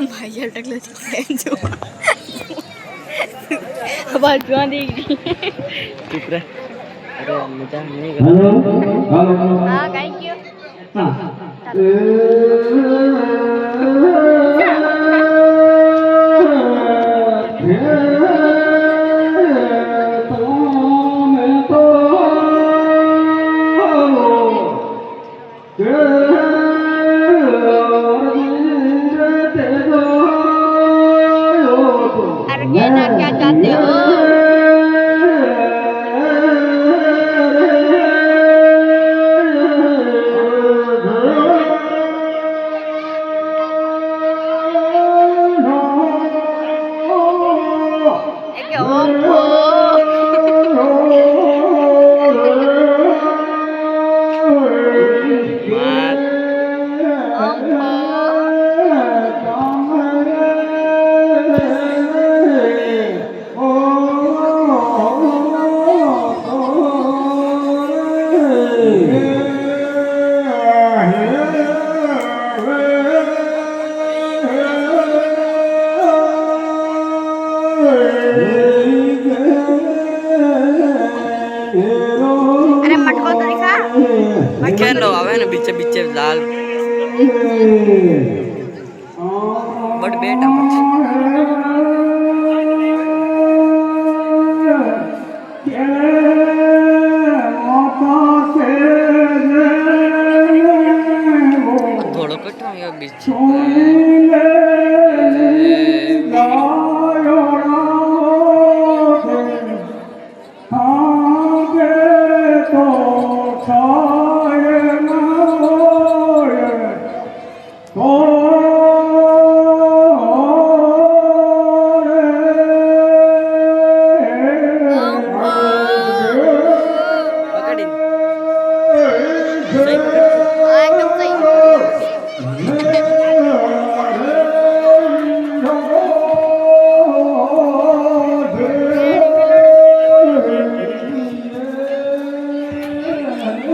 भाई अटक लेती जो अब जुआ देगी चुप रह अरे मजा नहीं कर हां गाय क्यों अरे क्या चाहते हो अरे मटको तो दिखा क्या लो आवे ना बीचे बीचे लाल बट बेटा मत थोड़ा कट आया बीच तो